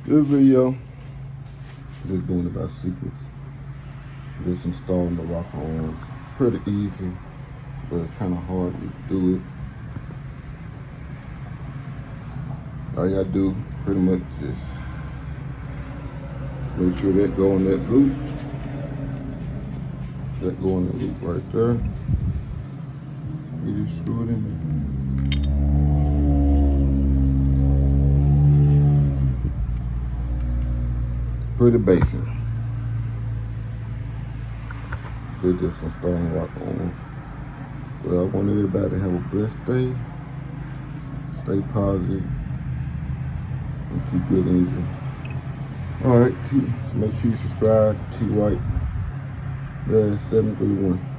This video, just doing it by sequence. Just installing the rocker arms. Pretty easy, but kind of hard to do it. All you gotta do, pretty much just make sure that go in that loop. That go in the loop right there. You just screw it in there. Pretty basic. They're just installing rocker arms. Well, I want everybody to have a blessed day. Stay positive. And keep good energy. Alright, so make sure you subscribe. T White. That's 731.